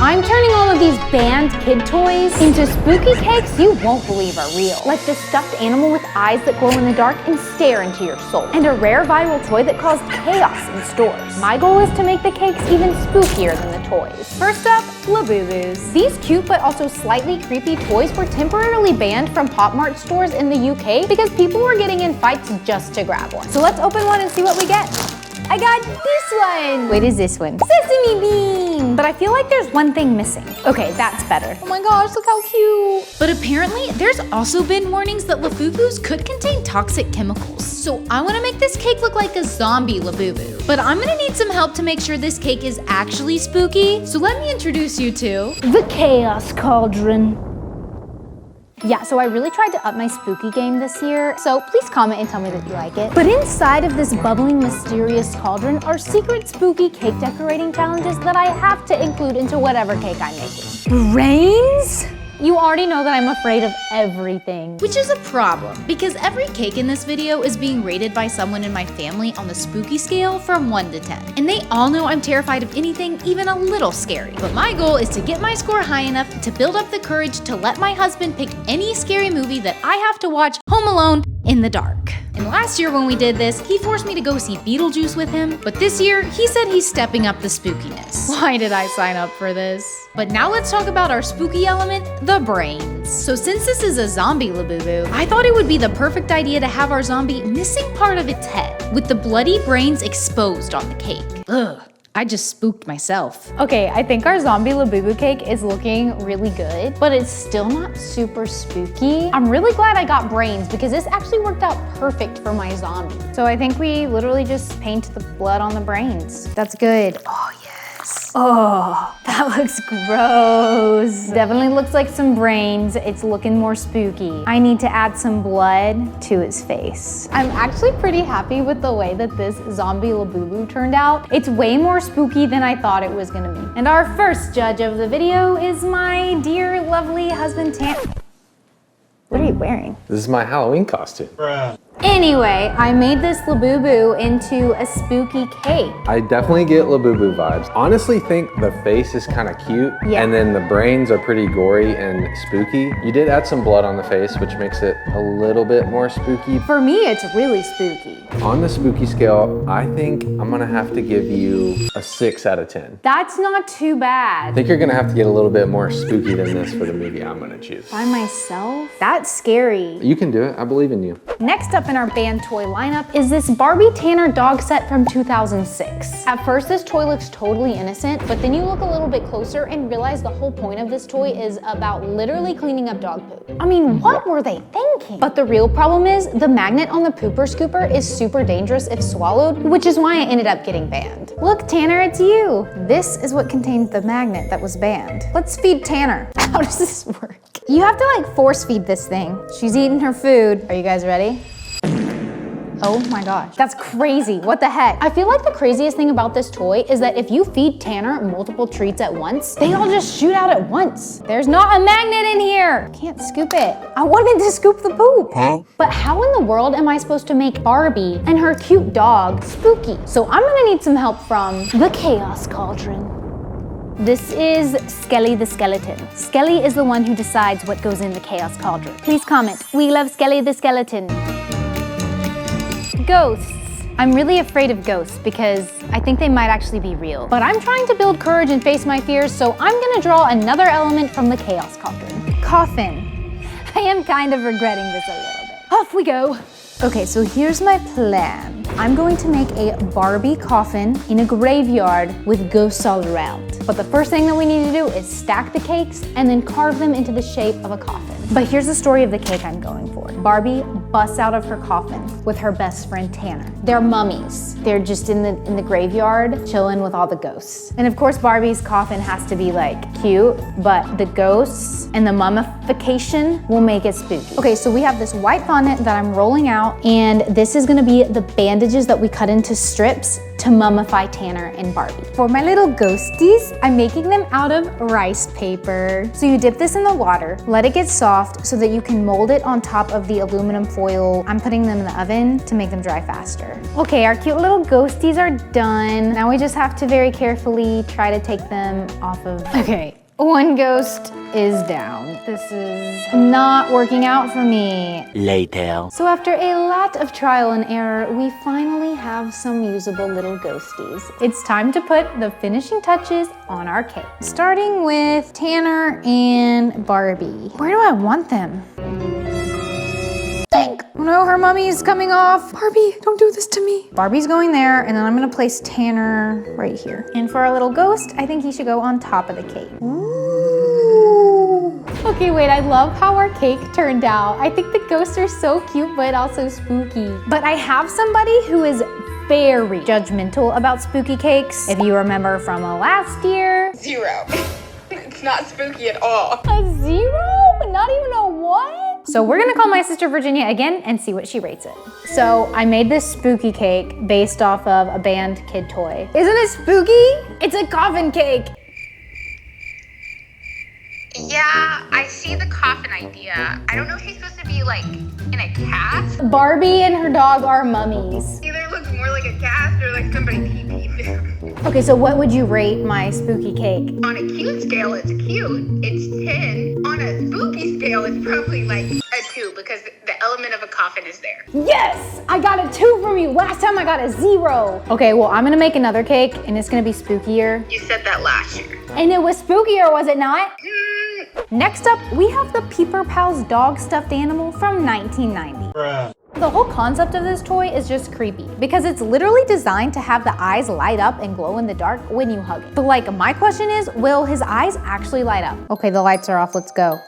I'm turning all of these banned kid toys into spooky cakes you won't believe are real. Like this stuffed animal with eyes that glow in the dark and stare into your soul. And a rare viral toy that caused chaos in stores. My goal is to make the cakes even spookier than the toys. First up, Labubus. These cute but also slightly creepy toys were temporarily banned from Pop Mart stores in the UK because people were getting in fights just to grab one. So let's open one and see what we get. I got this one. Wait, is this one? Sesame bean. But I feel like there's one thing missing. Okay, that's better. Oh my gosh, look how cute. But apparently, there's also been warnings that Labubus could contain toxic chemicals. So I wanna make this cake look like a zombie Labubu. But I'm gonna need some help to make sure this cake is actually spooky. So let me introduce you to the Chaos Cauldron. Yeah, so I really tried to up my spooky game this year, so please comment and tell me that you like it. But inside of this bubbling, mysterious cauldron are secret spooky cake decorating challenges that I have to include into whatever cake I'm making. Brains? You already know that I'm afraid of everything. which is a problem because every cake in this video is being rated by someone in my family on the spooky scale from 1 to 10. And they all know I'm terrified of anything even a little scary. But my goal is to get my score high enough to build up the courage to let my husband pick any scary movie that I have to watch home alone in the dark. And last year when we did this, he forced me to go see Beetlejuice with him, but this year, he said he's stepping up the spookiness. Why did I sign up for this? But now let's talk about our spooky element, the brains. So since this is a zombie Labubu, I thought it would be the perfect idea to have our zombie missing part of its head, with the bloody brains exposed on the cake. Ugh. I just spooked myself. Okay, I think our zombie Labubu cake is looking really good, but it's still not super spooky. I'm really glad I got brains because this actually worked out perfect for my zombie. So I think we literally just paint the blood on the brains. That's good. Oh, yes. Oh, that looks gross. Definitely looks like some brains. It's looking more spooky. I need to add some blood to his face. I'm actually pretty happy with the way that this zombie Labubu turned out. It's way more spooky than I thought it was gonna be. And our first judge of the video is my dear, lovely husband, What are you wearing? This is my Halloween costume. Anyway, I made this Labubu into a spooky cake. I definitely get Labubu vibes. Honestly think the face is kind of cute, Yeah. and then the brains are pretty gory and spooky. You did add some blood on the face, which makes it a little bit more spooky. For me, it's really spooky. On the spooky scale, I think I'm gonna have to give you a 6 out of 10. That's not too I bad. think you're gonna have to get a little bit more spooky than this for the movie I'm gonna choose. By myself? That's scary. You can do it, I believe in you. Next up in our band toy lineup is this Barbie Tanner dog set from 2006. At first, this toy looks totally innocent, but then you look a little bit closer and realize the whole point of this toy is about literally cleaning up dog poop. I mean, what were they thinking? But the real problem is the magnet on the pooper scooper is super dangerous if swallowed, which is why I ended up getting banned. Look, Tanner, it's you. This is what contained the magnet that was banned. Let's feed Tanner. How does this work? You have to like force feed this thing. She's eating her food. Are you guys ready? Oh my gosh, that's crazy. What the heck? I feel like the craziest thing about this toy is that if you feed Tanner multiple treats at once, they all just shoot out at once. There's not a magnet in here. Can't scoop it. I wanted to scoop the poop. Huh? But how in the world am I supposed to make Barbie and her cute dog spooky? So I'm gonna need some help from the Chaos Cauldron. This is Skelly the Skeleton. Skelly is the one who decides what goes in the Chaos Cauldron. Please comment, we love Skelly the Skeleton. Ghosts. I'm really afraid of ghosts because I think they might actually be real. But I'm trying to build courage and face my fears, so I'm gonna draw another element from the Chaos Cauldron. Coffin. I am kind of regretting this a little bit. Off we go. Okay, so here's my plan. I'm going to make a Barbie coffin in a graveyard with ghosts all around. But the first thing that we need to do is stack the cakes and then carve them into the shape of a coffin. But here's the story of the cake I'm going for. Barbie busts out of her coffin with her best friend Tanner. They're mummies. They're just in the graveyard chilling with all the ghosts. And of course Barbie's coffin has to be like cute, but the ghosts and the mummification will make it spooky. Okay, so we have this white fondant that I'm rolling out, and this is gonna be the bandages that we cut into strips to mummify Tanner and Barbie. For my little ghosties, I'm making them out of rice paper. So you dip this in the water, let it get soft so that you can mold it on top of the aluminum foil. I'm putting them in the oven to make them dry faster. Okay, our cute little ghosties are done. Now we just have to very carefully try to take them off of. Okay, one ghost is down. This is not working out for me. Later. So after a lot of trial and error, we finally have some usable little ghosties. It's time to put the finishing touches on our cake. Starting with Tanner and Barbie. Where do I want them? Think. Oh no, her mummy is coming off. Barbie, don't do this to me. Barbie's going there, and then I'm gonna place Tanner right here. And for our little ghost, I think he should go on top of the cake. Ooh. Okay, wait, I love how our cake turned out. I think the ghosts are so cute, but also spooky. But I have somebody who is very judgmental about spooky cakes. If you remember from last year. 0. It's not spooky at all. A 0? Not even a 1? So we're gonna call my sister Virginia again and see what she rates it. So I made this spooky cake based off of a banned kid toy. Isn't it spooky? It's a coffin cake. Yeah, I see the coffin idea. I don't know if she's supposed to be like in a cast. Barbie and her dog are mummies. Either looks more like a cast or like somebody pee-peed there. Okay, so what would you rate my spooky cake? On a cute scale, it's cute. It's 10. On a spooky scale, it's probably like a 2 because the element of a coffin is there. Yes! I got a 2 from you. Last time I got a 0. Okay, well, I'm gonna make another cake and it's gonna be spookier. You said that last year. And it was spookier, was it not? Next up, we have the Peeper Pals dog stuffed animal from 1990. The whole concept of this toy is just creepy because it's literally designed to have the eyes light up and glow in the dark when you hug it. But like, my question is, will his eyes actually light up? Okay, the lights are off, let's go.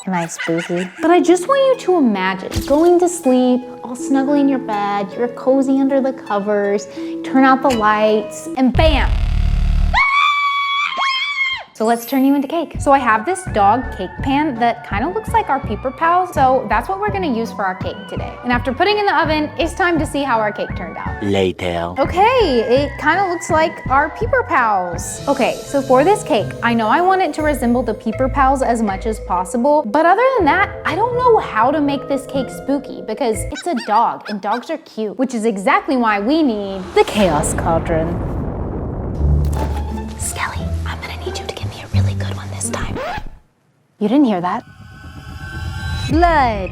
Am I spooky? But I just want you to imagine going to sleep, all snugly in your bed, you're cozy under the covers, turn out the lights, and bam! So let's turn you into cake. So I have this dog cake pan that kind of looks like our Peeper Pals, so that's what we're gonna use for our cake today. And after putting in the oven, it's time to see how our cake turned out. Later. Okay, it kind of looks like our Peeper Pals. Okay, so for this cake, I know I want it to resemble the Peeper Pals as much as possible, but other than that, I don't know how to make this cake spooky because it's a dog and dogs are cute, which is exactly why we need the Chaos Cauldron. Skelly, I'm gonna need you to give me a really good one this time. You didn't hear that. Blood.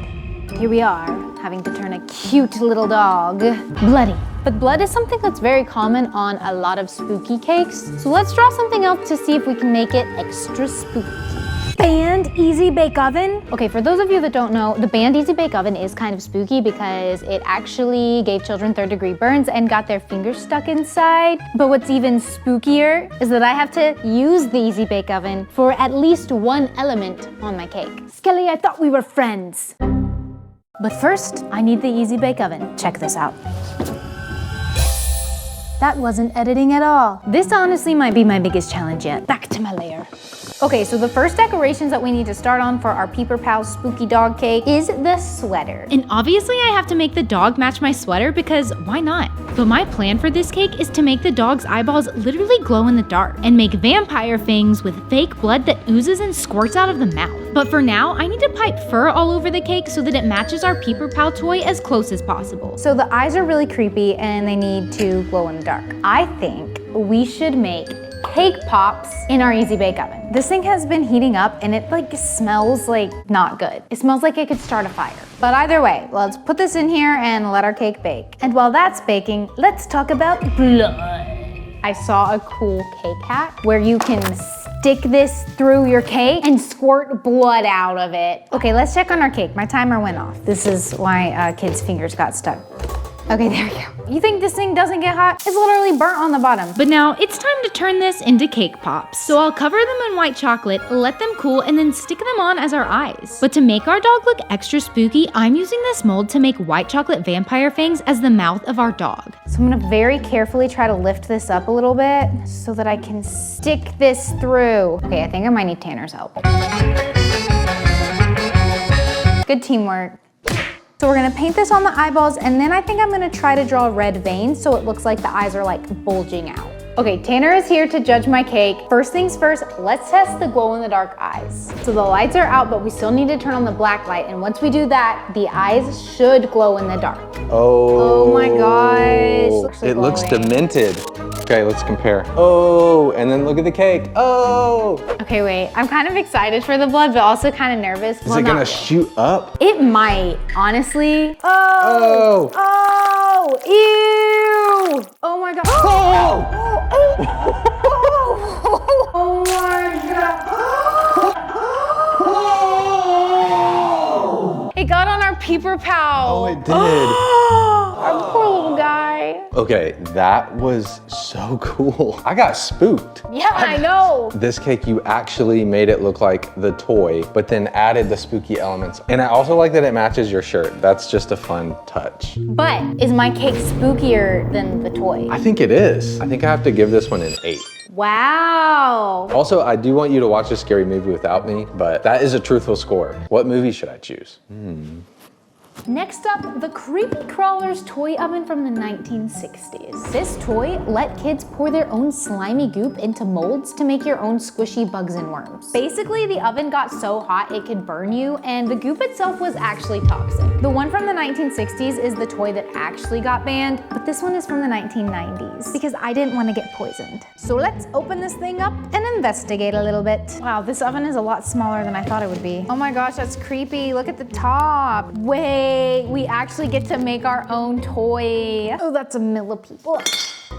Here we are, having to turn a cute little dog bloody. But blood is something that's very common on a lot of spooky cakes. So let's draw something else to see if we can make it extra spooky. Band Easy Bake Oven. Okay, for those of you that don't know, the Band Easy Bake Oven is kind of spooky because it actually gave children third-degree burns and got their fingers stuck inside. But what's even spookier is that I have to use the Easy Bake Oven for at least one element on my cake. Skelly, I thought we were friends. But first, I need the Easy Bake Oven. Check this out. That wasn't editing at all. This honestly might be my biggest challenge yet. Back to my lair. Okay, so the first decorations that we need to start on for our Peeper Pals spooky dog cake is the sweater. And obviously I have to make the dog match my sweater because why not? But my plan for this cake is to make the dog's eyeballs literally glow in the dark and make vampire fangs with fake blood that oozes and squirts out of the mouth. But for now, I need to pipe fur all over the cake so that it matches our Peeper Pal toy as close as possible. So the eyes are really creepy and they need to glow in the dark. I think we should make cake pops in our Easy Bake Oven. This thing has been heating up and it like smells like not good. It smells like it could start a fire. But either way, let's put this in here and let our cake bake. And while that's baking, let's talk about blood. I saw a cool cake hack where you can stick this through your cake and squirt blood out of it. Okay, let's check on our cake. My timer went off. This is why kids' fingers got stuck. Okay, there we go. You think this thing doesn't get hot? It's literally burnt on the bottom. But now it's time to turn this into cake pops. So I'll cover them in white chocolate, let them cool, and then stick them on as our eyes. But to make our dog look extra spooky, I'm using this mold to make white chocolate vampire fangs as the mouth of our dog. So I'm gonna very carefully try to lift this up a little bit so that I can stick this through. Okay, I think I might need Tanner's help. Good teamwork. So we're gonna paint this on the eyeballs, and then I think I'm gonna try to draw red veins so it looks like the eyes are like bulging out. Okay, Tanner is here to judge my cake. First things first, let's test the glow-in-the-dark eyes. So the lights are out, but we still need to turn on the black light, and once we do that, the eyes should glow in the dark. Oh my gosh. It looks demented. Okay, let's compare. Oh, and then look at the cake. Oh! Okay, wait, I'm kind of excited for the blood, but also kind of nervous. Is it gonna shoot up? It might, honestly. Oh! Oh! Ew! Oh my God. Oh! Oh my God. It got on our peeper pal. Oh, it did. Our poor little guy. Okay, that was so cool. I got spooked. Yeah, I know. This cake, you actually made it look like the toy, but then added the spooky elements. And I also like that it matches your shirt. That's just a fun touch. But is my cake spookier than the toy? I think it is. I think I have to give this one an 8. Wow. Also, I do want you to watch a scary movie without me, but that is a truthful score. What movie should I choose? Next up, the Creepy Crawlers toy oven from the 1960s. This toy let kids pour their own slimy goop into molds to make your own squishy bugs and worms. Basically, the oven got so hot it could burn you, and the goop itself was actually toxic. The one from the 1960s is the toy that actually got banned, but this one is from the 1990s because I didn't want to get poisoned. So let's open this thing up and investigate a little bit. Wow, this oven is a lot smaller than I thought it would be. Oh my gosh, that's creepy. Look at the top. Wait, we actually get to make our own toy. Oh, that's a millipede. Ugh.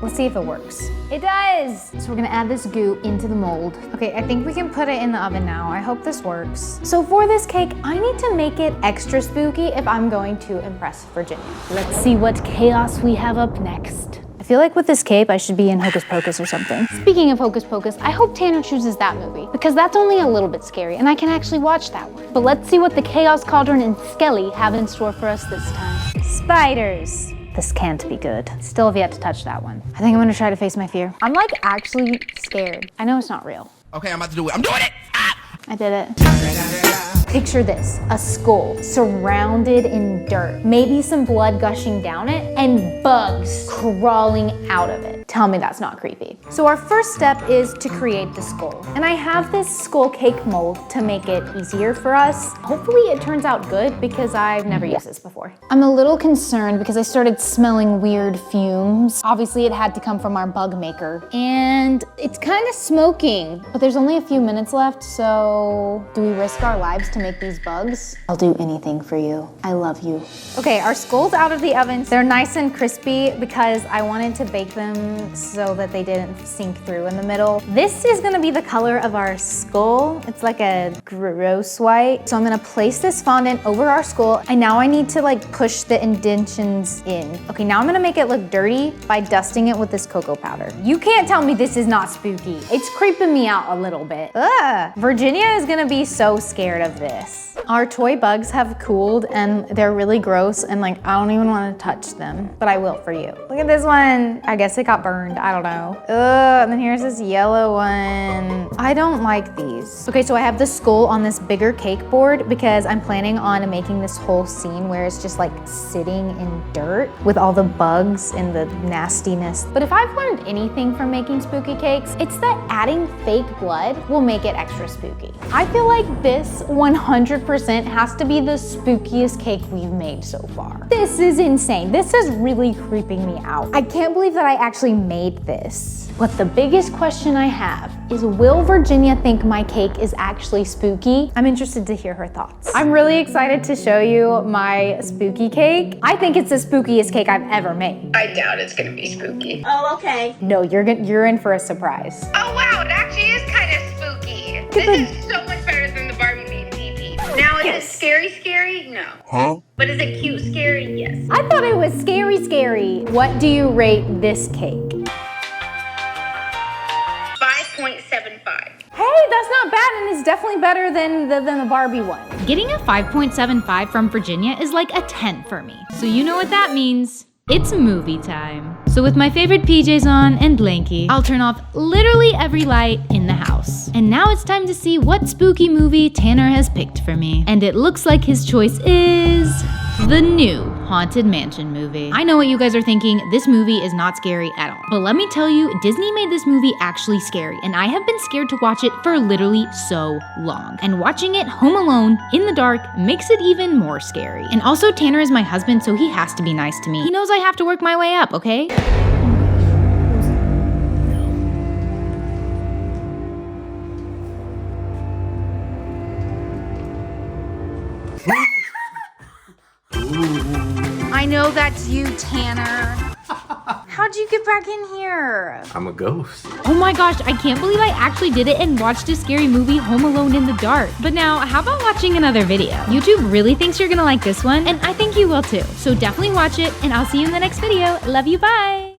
Let's see if it works. It does! So we're gonna add this goop into the mold. Okay, I think we can put it in the oven now. I hope this works. So for this cake, I need to make it extra spooky if I'm going to impress Virginia. Let's see what chaos we have up next. I feel like with this cape, I should be in Hocus Pocus or something. Speaking of Hocus Pocus, I hope Tanner chooses that movie because that's only a little bit scary and I can actually watch that one. But let's see what the Chaos Cauldron and Skelly have in store for us this time. Spiders. This can't be good. Still have yet to touch that one. I think I'm gonna try to face my fear. I'm like actually scared. I know it's not real. Okay, I'm about to do it. I'm doing it! Ah! I did it. Picture this, a skull surrounded in dirt, maybe some blood gushing down it, and bugs crawling out of it. Tell me that's not creepy. So our first step is to create the skull. And I have this skull cake mold to make it easier for us. Hopefully it turns out good because I've never used this before. I'm a little concerned because I started smelling weird fumes. Obviously it had to come from our bug maker. And it's kind of smoking, but there's only a few minutes left, so do we risk our lives to make these bugs? I'll do anything for you. I love you. Okay, our skull's out of the oven. They're nice and crispy because I wanted to bake them so that they didn't sink through in the middle. This is gonna be the color of our skull. It's like a gross white. So I'm gonna place this fondant over our skull, and now I need to like push the indentions in. Okay, now I'm gonna make it look dirty by dusting it with this cocoa powder. You can't tell me this is not spooky. It's creeping me out a little bit. Ugh. Virginia is gonna be so scared of this. Our toy bugs have cooled and they're really gross and like I don't even want to touch them, but I will for you. Look at this one. I guess it got burned. I don't know. Ugh, and then here's this yellow one. I don't like these. Okay, so I have the skull on this bigger cake board because I'm planning on making this whole scene where it's just like sitting in dirt with all the bugs and the nastiness. But if I've learned anything from making spooky cakes, it's that adding fake blood will make it extra spooky. I feel like this 100% has to be the spookiest cake we've made so far. This is insane. This is really creeping me out. I can't believe that I actually made this. But the biggest question I have is, will Virginia think my cake is actually spooky? I'm interested to hear her thoughts. I'm really excited to show you my spooky cake. I think it's the spookiest cake I've ever made. I doubt it's gonna be spooky. Oh, okay. No, you're in for a surprise. Oh wow, it actually is kind of spooky. This is so much better than the Barbie made pee-pee. Now is it scary? No. Huh? But is it cute scary? Yes. I thought it was scary. What do you rate this cake? 5.75. Hey, that's not bad, and it's definitely better than the Barbie one. Getting a 5.75 from Virginia is like a 10 for me. So you know what that means. It's movie time. So with my favorite PJs on and blankie, I'll turn off literally every light in the house. And now it's time to see what spooky movie Tanner has picked for me. And it looks like his choice is The new Haunted Mansion movie. I know what you guys are thinking, this movie is not scary at all. But let me tell you, Disney made this movie actually scary, and I have been scared to watch it for literally so long. And watching it home alone, in the dark, makes it even more scary. And also, Tanner is my husband, so he has to be nice to me. He knows I have to work my way up, okay? I know that's you, Tanner. How'd you get back in here? I'm a ghost. Oh my gosh, I can't believe I actually did it and watched a scary movie Home Alone in the dark. But now, how about watching another video? YouTube really thinks you're gonna like this one, and I think you will too. So definitely watch it, and I'll see you in the next video. Love you, bye!